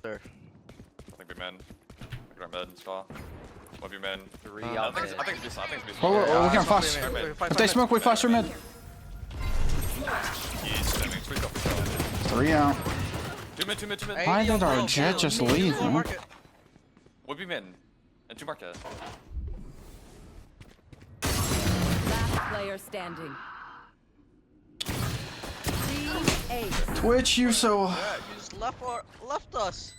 There. I think we men. Look at our mid spot. One of you men. Three I out think it's mid. B. I think it's B. Oh, we can flash. If they smoke, we flash for mid. He's spamming. Three out. Two mid. Why did our jet just leave, man? Would be mid. And two market. Last player standing. Twitch, you so. Yeah, you just left us.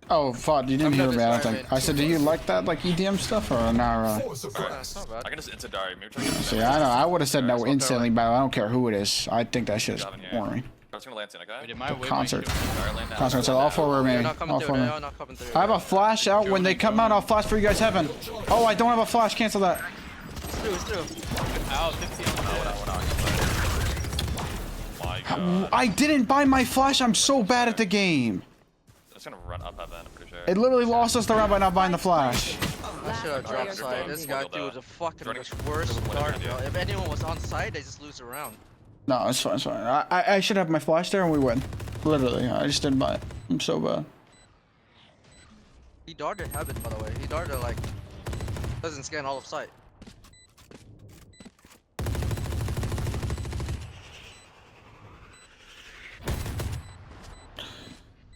Oh, fuck, you didn't hear me, I don't sorry, think. I said, do you like that, like, EDM stuff, or not? That's not bad. I can just instant Dari. Maybe try to get See, I know, I would have said no instantly, but I don't care who it is. I think that shit is boring. I was gonna land in, okay? Concert. Dari lane now. Concert, so all four They're remaining. not coming All through. four They're remaining. not coming through. I have a flash out. When they come out, I'll flash for you guys, Heaven. Oh, I don't have a flash. Cancel that. It's through. Out, 50 on My God. I didn't buy my flash. I'm so bad at the game. It's gonna run up Heaven, I'm pretty sure. It literally lost us the round by not buying the flash. I should have dropped side. This guy dude the fucking worst guard, bro. If anyone was on side, they just lose the round. No, it's fine, it's fine. I should have my flash there and we win. Literally, I just didn't buy it. I'm so bad. He darted Heaven, by the way. He darted like doesn't scan all of sight.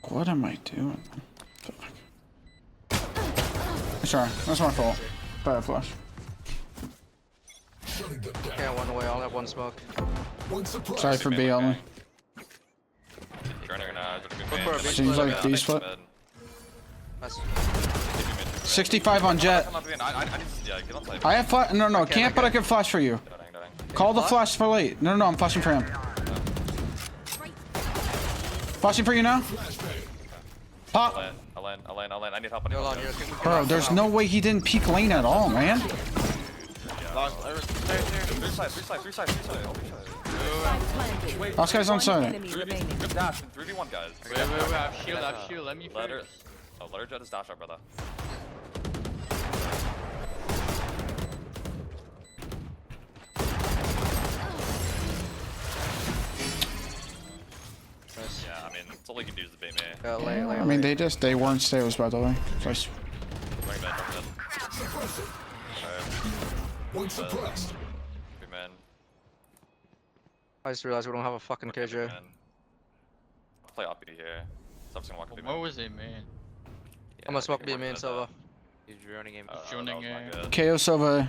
What am I doing? Fuck. Sorry, that's my fault. Bad flash. Can't one away. I'll have one smoke. Sorry for B only. Seems like B split. That's 65 on jet. I have flash. No, can't, but I can flash for you. Call the flash for late. No, I'm flashing for him. Flashing for you now. Pop. I'll land. I need help. hold on here. Bro, there's no way he didn't peek lane at all, man. Three side. Last guy's on side. Good dash. 3v1 guys. Wait, I have shield, let me Let her. first. Oh, let her jet his dash out, brother. Yeah, I mean, it's all you can do is the bait me. I mean, they weren't stales, by the way. So I Bring it in. One suppressed. Good man. I just realized we don't have a fucking KJ. Play OP here. Stuff's gonna walk up. What was it, man? I'm gonna smoke B main Silva. He's droning him. Droning it. KO Silva.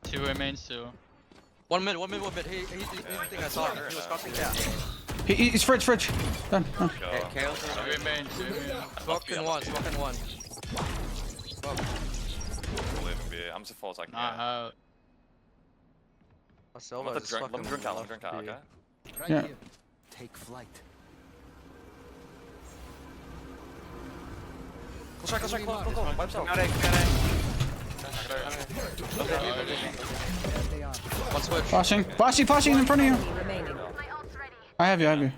2 main still. One mid. He think I saw him. He was crossing cat. He's fridge. Done. Go. 2 main. Smoke in one. I'm so full as I can. Not out. Silva Let is them fucking drink out, left okay? B. Yeah. Take flight. Go. Wipes out. One switch. Flashing in front of you. I have you.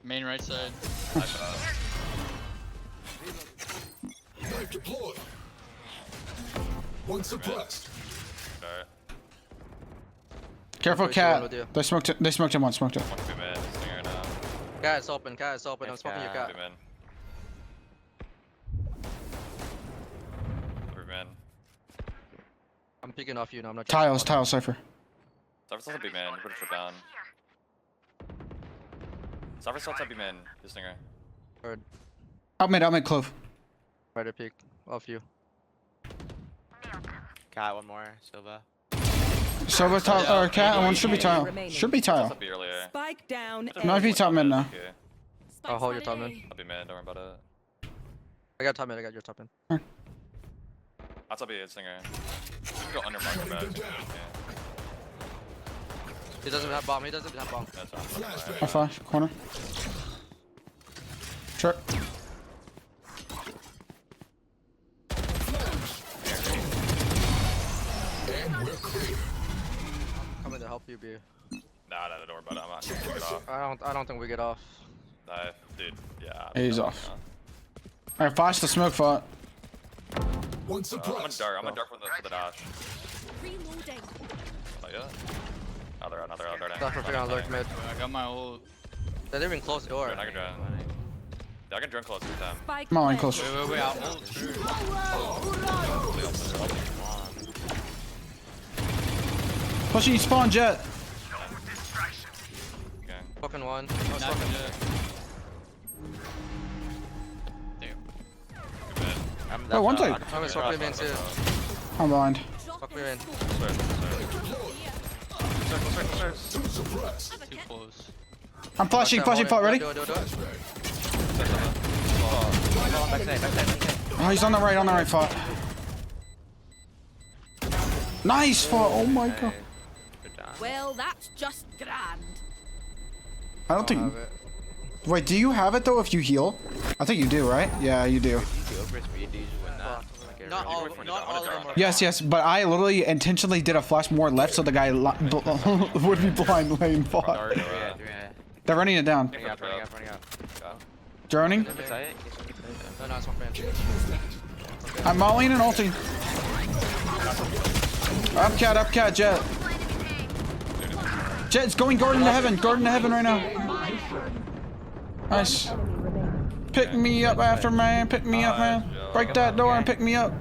Main right side. Deployed. One suppressed. Alright. Careful, Which one cat. with you? They smoked him once. Smoked it. One man. Stinger now. Cat is open. I'm smoking your cat. Two man. Three man. I'm picking off you now. I'm not. Tile Cypher. Cypher's also B man. Put a trip down. Cypher's still B man. This Stinger. Heard. Out mid, Clove. Right to peek. Off you. Got one more, Silva. Silva tile or cat. One should be tile. Should be tile. I'll be earlier. Spike down. Might be top mid now. Okay. I'll hold your top mid. I'll be man. Don't worry about it. I got top mid. I got your top mid. I'll tell you, Stinger. You can go under marker back. He doesn't have bomb. That's fine. I flash corner. Sure. Coming to help you, B. Nah, don't worry about it. I'm not gonna get off. I don't think we get off. Nah, dude, yeah. He's off. Alright, flash the smoke fought. One I'm suppressed. a dark for the dash. Reloading. Not yet. Another. Stop for figuring out lurk mid. I got my ult. They didn't even close the door. I can drown. Yeah, I can drone close every time. Spike I'm all in planted. close. Wait, I'll ult. Pushing spawn jet. Okay. Fucking one. Not good. Damn. Oh, one side. I'm gonna smoke me main too. I'm blind. Fuck me in. Too close. I'm flashing, flashing, ready? Do it. Oh, he's on the right, fought. Nice fought. Oh my god. Well, that's just grand. I don't think. Wait, do you have it though if you heal? I think you do, right? Yeah, you do. Not all of them are. Yes, but I literally intentionally did a flash more left so the guy would be blind lane fought. They're running it down. Running up. Droning. No, no, it's my fan. I'm mollying and ulting. Up cat, Jet. Jet's going garden to heaven right now. Nice. Pick me up after, man. Pick me up, man. Break that door and pick me up.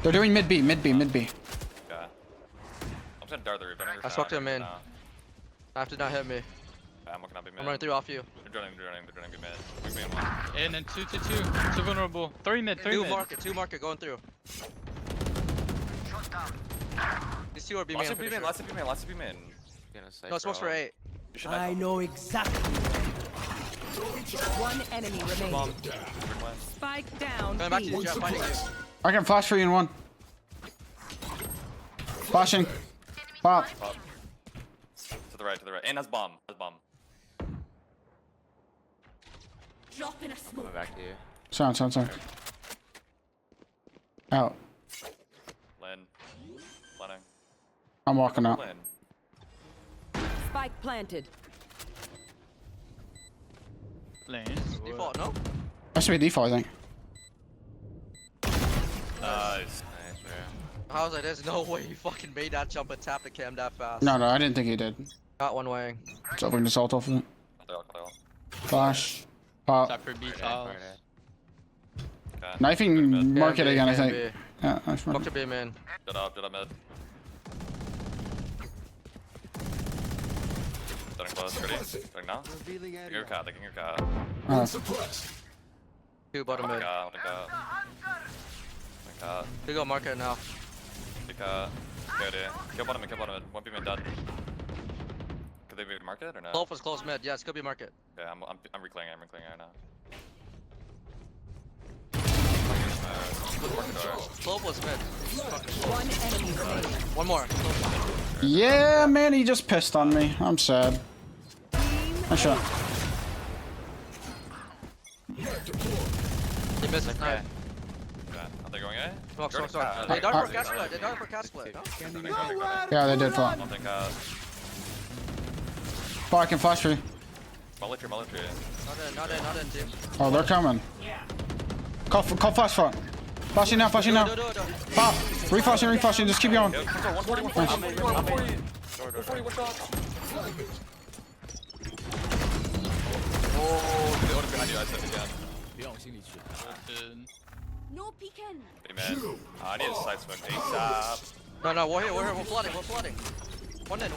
They're doing mid B. Okay. I'm gonna dart the roof. I smoked him in. After not hit me. I'm looking up mid. I'm running through off you. They're droning good mid. We're being one. And then 2-2-2. Too vulnerable. 3 mid. Two market going through. These two are B main. Last be main. No, smokes for 8. You should I know exactly. One enemy remaining. Spike down. Coming back to B. you, Jeff, finding you. I can flash for you in one. Flashing. Pop. To the right. And has bomb. Drop in a smoke. Back to you. Sound. Out. Lin. Planning. I'm walking out. Lin. Spike planted. Lanes. Default, no? That should be default, I think. Nice. How was I? There's no way he fucking made that jump and tap the cam that fast. No, I didn't think he did. Not one way. So we can just ult off of it. Flash. Pop. Top for B tiles. Knifing market again, I think. B. Yeah, nice Fuck one. to B, man. Did up mid. Starting close, ready? Starting now? Revealing Taking area. your cat. Two bottom mid. We go market now. Kill bottom mid. One be mid dead. Could they be market or no? Close was close mid. Yes, could be market. Okay, I'm reclaying right now. Close was mid. One enemy remaining. One more. Yeah, man, he just pissed on me. I'm sad. Nice shot. He missed it. Nice. Are they going A? Smoke. They dart for cat split. No? Yeah, they did fall. Nothing, Oh, I can flash for you. Military. Not in, team. Oh, they're coming. Call flash front. Flashing now. Do it. Pop. Reflashing. Just keep going. 140. Oh, they ordered behind you. I said again. No peeking. Hey man, I need a side smoke ASAP. No, we're here. We're flooding. One in.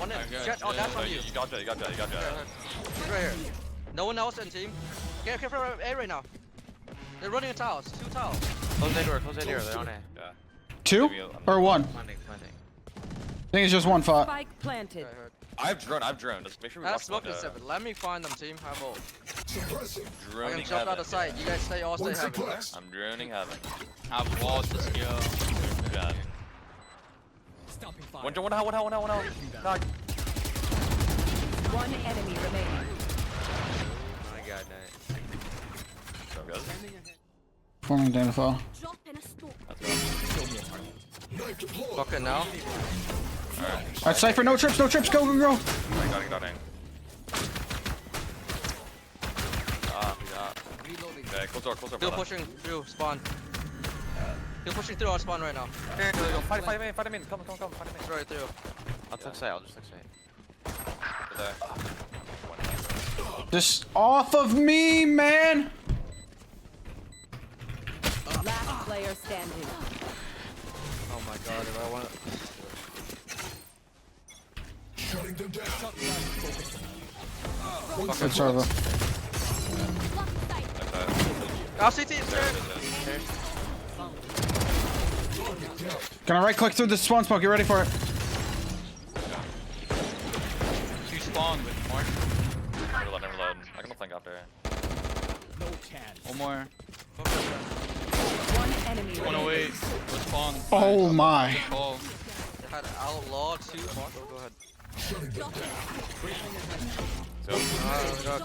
Jet, oh, that's on you. You got Jet. He's right here. No one else in team. Get for A right now. They're running in tiles. 2 tiles. Close A door. They're on A. Yeah. 2 or 1? Planting. I think it's just one fought. Spike planted. I have drone. Just make sure we That's watch smoking 7. Let me find them, team. Have ult. I'm Droning gonna jump out of sight. You guys stay heaven. I'm droning heaven. Have walls to skill. Yeah. One out. Dog. One enemy remaining. My god, So good. Forming downfall. Drop in a smoke. Fuck it now. Alright, Cypher, no trips. Go. Got it. Okay, close door. Still pushing through spawn. Still pushing through our spawn right now. Here, go. Fight him in. Come. Fight him in. Right through. I'll just look sight. There. Just off of me, man. Last player standing. Oh my god, if I want. Shutting them down. Good server. Oh, CT, it's there. Gonna right click through the spawn smoke. Get ready for it. Two spawn with more. Never load. I can think after. One more. One enemy. 108. With spawn. Oh my. Ball. They had outlaw 2. Go ahead.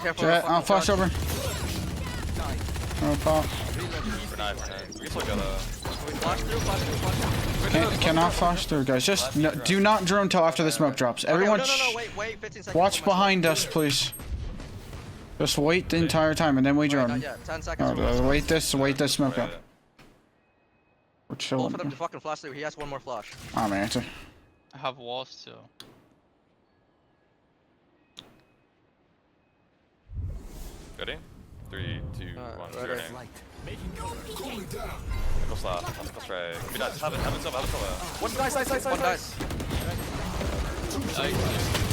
Careful. Jet, I'll flash over. Oh, pop. We're nice. We can still go though. Flash through. Cannot flash through, guys. Just no, do not drone till after the smoke drops. Everyone, No, wait, 15 seconds. watch behind us, please. Just wait the entire time, and then we Not drone. yet. 10 seconds. Wait this smoke up. We're Both chilling. of them to fucking flash through. He has one more flash. I'm answer. I have walls too. Ready? 3, 2, 1. ready. Turning. Go slap. That's right. Be nice. Have it silver. One nice. One dice.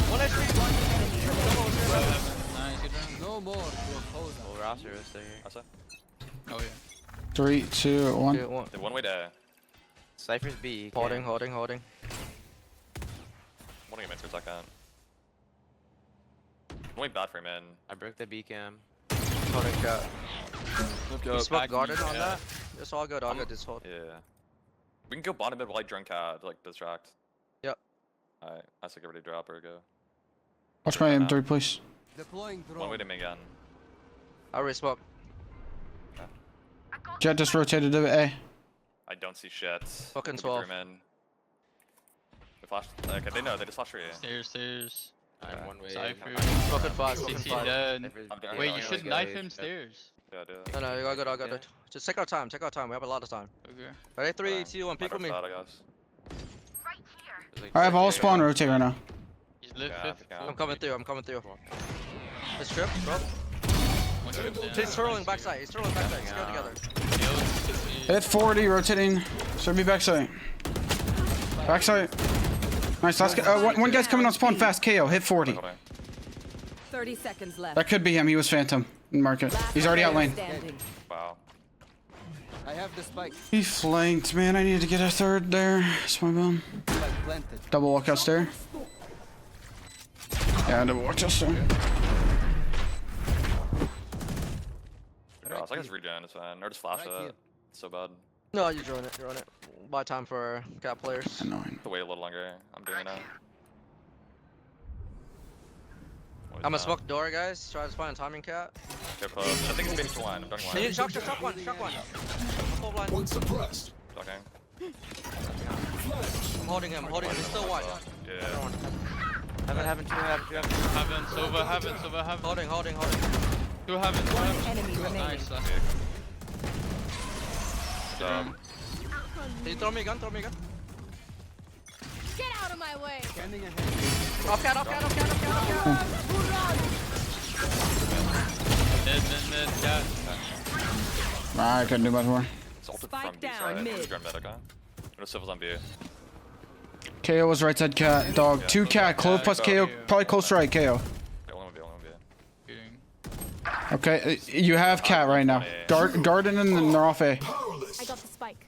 One HP. Nice, good round. No more to oppose. Full roster is there. That's it. Oh yeah. 3, 2, 1. Two, one. One way there. Cypher's B. Holding. One to get mid for a second. One way bad for him, man. I broke the B cam. Holding cat. You smoke back guarded me, on yeah. that? It's all good, just hold. Yeah. We can go bottom mid while I drunk cat to like distract. Yep. Alright, I say get ready to drop or go. Watch my M3, please. Deploying drone. One way to me again. I already smoke. Jet just rotated to A. I don't see shit. Fucking Could be 12. through, man. They flashed. Okay, they know. They just flashed for you. Stairs. Okay. I'm one way. Cypher. Fucking 5, fucking CT 5. dead. I'm down. Wait, Yeah, you yeah, should yeah. knife him stairs. Yeah, do. No, you're all good. Just take our time, we have a lot of time. Okay. Ready? 3, 2, 1, peek with me. I guess. I have all spawn rotate right now. He's lit Yeah, fifth. yeah. I'm coming through. Let's trip, drop. One trip down. He's twirling backside, let's go together. Hit 40, rotating. Should be backside. Backside. Nice, last guy. One guy's coming on spawn fast. KO, hit 40. Holding. 30 seconds left. That could be him. He was Phantom. Mark it. He's already out lane. Standing. Wow. I have the spike. He flanked, man. I need to get a third there. That's my bum. Spike planted. Double walkout stair. Yeah, double walkout stair. Bro, it's like it's regen, it's fine. Or just flash Right it. here. It's so bad. No, you're on it. Buy time for cat players. Annoying. To wait a little longer. I'm doing it now. I'm gonna smoke door, guys. Try to find a timing cat. Okay, close. I think it's baiting for one. I'm done Can you one. shock one. Full blind. One suppressed. Shocking. I'm holding him. He's still wide. Yeah. Heaven, Sova, heaven. Holding. Two heaven. One enemy remaining. Nice, last Um, Can you throw me a gun? Get out of my way. Scanning ahead. Off cat. mid, cat. I couldn't do much more. it's ulted Spike from B down, side. mid. Just grab mid, okay? What if Civil's on B? KO was right side cat. Dog. 2 cat. Clove plus KO. Probably close right. KO. Okay, only one B. Shooting. Okay, you have cat right now. Garden and then they're off A. I got the spike.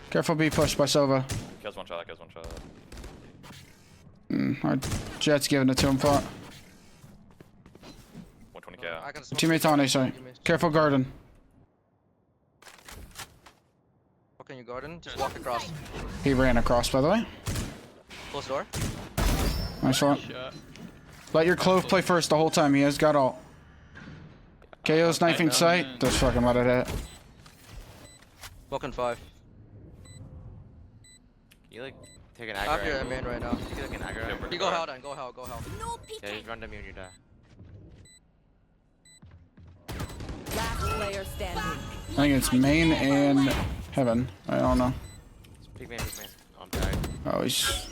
Careful B push by Sova. Kills one shot. Our Jet's giving it to him. Fought. 120k. I can smoke. Teammates on A side. Careful garden. Fucking you garden. Just walk across. He ran across, by the way. Close door. Nice one. Shot. Let your clove play first the whole time. He has got ult. KO's knifing sight. Just fucking let it hit. Fucking 5. You like take an After your aggro. main right now. You like an aggro. You go hell then. Go hell. No Yeah, peeking. just run to me when you die. Last player standing. I think it's main and heaven. I don't know. Big man. Oh, I'm dying. Oh, he's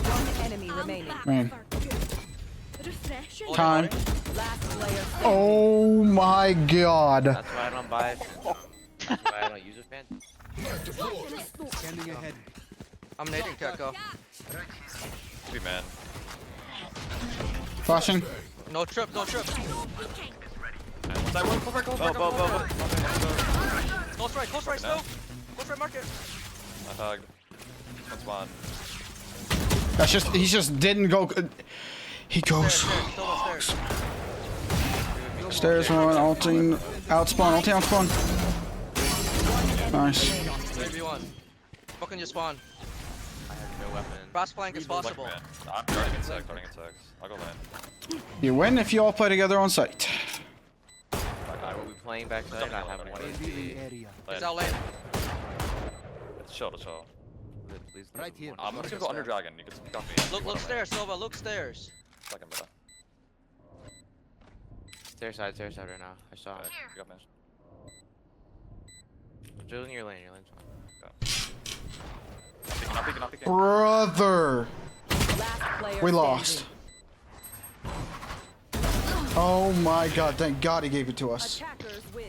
One enemy remaining. main. Confession. Time. Last player standing. Oh my god. That's why I don't buy it. That's why I don't use it, man. Scanning ahead. I'm nading, Keko. Be man. Flashing. No trip, no trip. What's that one? Close right, still. Close right, market. I tagged. One spawn. That's just, he just didn't go. He goes. Stairs, still on stairs. Stairs one, ulting, outspawn, ulting, outspawn. Nice. 3v1. Fucking your spawn. I have no weapon. Cross flank is possible. Man. I'm starting at 6, I'll go lane. You win if you all play together on site. I will be playing backside. I have one Revealing AP. area. He's out lane. Chill. Please. Right here. I'm just gonna go under dragon. You can copy. Look stairs, Silva, look stairs. Second better. Stairs side right now. I saw it. You got man. Joe's in your lane. Your lane's fine. Not peeking. Brother. Last player We standing. lost. Oh my god, thank god he gave it to us. Attackers win.